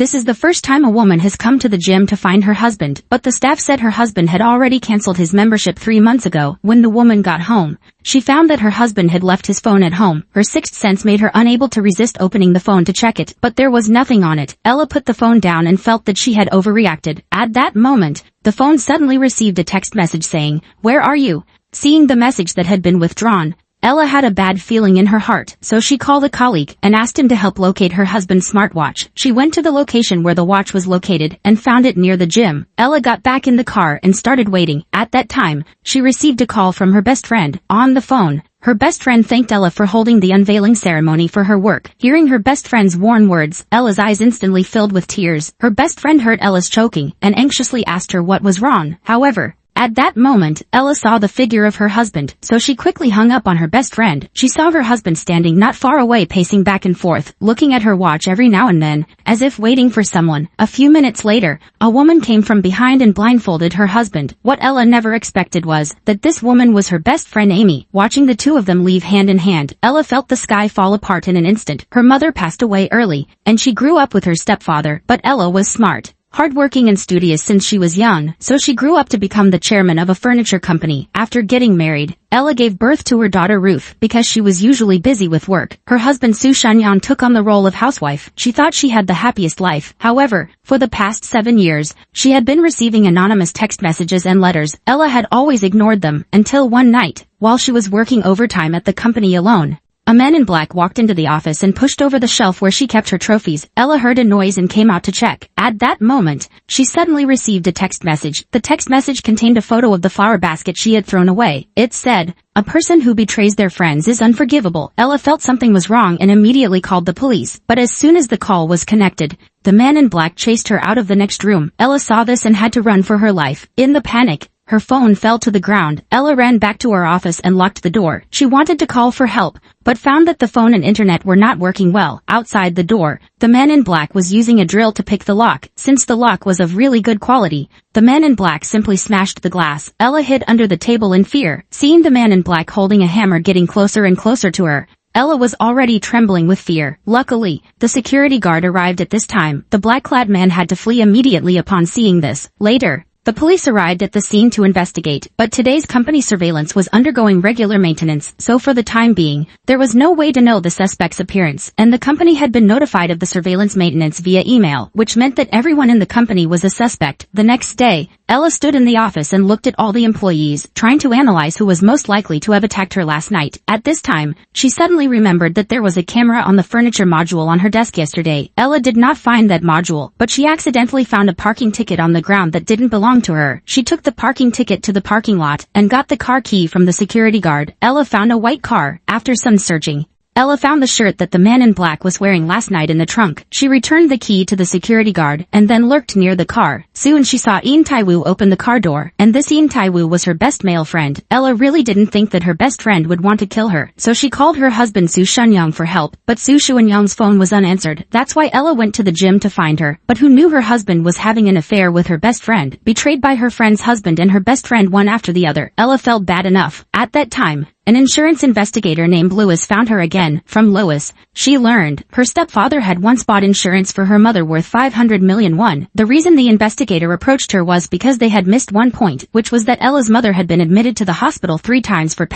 This is the first time a woman has come to the gym to find her husband, but the staff said her husband had already canceled his membership 3 months ago. When the woman got home, she found that her husband had left his phone at home. Her sixth sense made her unable to resist opening the phone to check it, but there was nothing on it. Ella put the phone down and felt that she had overreacted. At that moment, the phone suddenly received a text message saying, "Where are you?" Seeing the message that had been withdrawn, Ella had a bad feeling in her heart, so she called a colleague and asked him to help locate her husband's smartwatch. She went to the location where the watch was located and found it near the gym. Ella got back in the car and started waiting. At that time, she received a call from her best friend. On the phone, her best friend thanked Ella for holding the unveiling ceremony for her work. Hearing her best friend's warm words, Ella's eyes instantly filled with tears. Her best friend heard Ella's choking and anxiously asked her what was wrong. However, at that moment, Ella saw the figure of her husband, so she quickly hung up on her best friend. She saw her husband standing not far away, pacing back and forth, looking at her watch every now and then, as if waiting for someone. A few minutes later, a woman came from behind and blindfolded her husband. What Ella never expected was that this woman was her best friend Amy. Watching the two of them leave hand in hand, Ella felt the sky fall apart in an instant. Her mother passed away early, and she grew up with her stepfather, but Ella was smart, hardworking and studious since she was young, so she grew up to become the chairman of a furniture company. After getting married, Ella gave birth to her daughter Ruth. Because she was usually busy with work, her husband Su Shunyan took on the role of housewife. She thought she had the happiest life. However, for the past 7 years, she had been receiving anonymous text messages and letters. Ella had always ignored them, until one night, while she was working overtime at the company alone, a man in black walked into the office and pushed over the shelf where she kept her trophies. Ella heard a noise and came out to check. At that moment, she suddenly received a text message. The text message contained a photo of the flower basket she had thrown away. It said, "A person who betrays their friends is unforgivable." Ella felt something was wrong and immediately called the police. But as soon as the call was connected, the man in black chased her out of the next room. Ella saw this and had to run for her life. In the panic, her phone fell to the ground. Ella ran back to her office and locked the door. She wanted to call for help, but found that the phone and internet were not working well. Outside the door, the man in black was using a drill to pick the lock. Since the lock was of really good quality, the man in black simply smashed the glass. Ella hid under the table in fear, seeing the man in black holding a hammer getting closer and closer to her. Ella was already trembling with fear. Luckily, the security guard arrived at this time. The black-clad man had to flee immediately upon seeing this. Later, the police arrived at the scene to investigate, but today's company surveillance was undergoing regular maintenance, so for the time being, there was no way to know the suspect's appearance, and the company had been notified of the surveillance maintenance via email, which meant that everyone in the company was a suspect. The next day, Ella stood in the office and looked at all the employees, trying to analyze who was most likely to have attacked her last night. At this time, she suddenly remembered that there was a camera on the furniture module on her desk yesterday. Ella did not find that module, but she accidentally found a parking ticket on the ground that didn't belong to her. She took the parking ticket to the parking lot and got the car key from the security guard. Ella found a white car. After some searching, Ella found the shirt that the man in black was wearing last night in the trunk. She returned the key to the security guard and then lurked near the car. Soon she saw Ian Taiwu open the car door, and this Ian Taiwu was her best male friend. Ella really didn't think that her best friend would want to kill her, so she called her husband Su Shunyang for help, but Su Shunyang's phone was unanswered. That's why Ella went to the gym to find her. But who knew her husband was having an affair with her best friend, betrayed by her friend's husband and her best friend one after the other. Ella felt bad enough. At that time, an insurance investigator named Lewis found her again. From Lewis, she learned her stepfather had once bought insurance for her mother worth 500 million won. The reason the investigator approached her was because they had missed one point, which was that Ella's mother had been admitted to the hospital 3 times for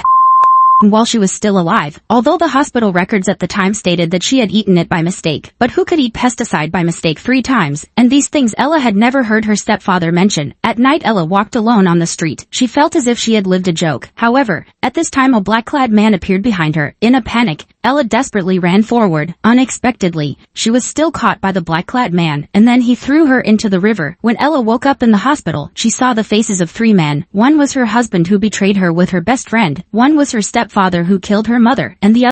while she was still alive, although the hospital records at the time stated that she had eaten it by mistake. But who could eat pesticide by mistake 3 times? And these things Ella had never heard her stepfather mention. At night Ella walked alone on the street. She felt as if she had lived a joke. However, at this time a black-clad man appeared behind her. In a panic, Ella desperately ran forward. Unexpectedly, she was still caught by the black-clad man, and then he threw her into the river. When Ella woke up in the hospital, she saw the faces of 3 men. One was her husband who betrayed her with her best friend, one was her stepfather who killed her mother, and the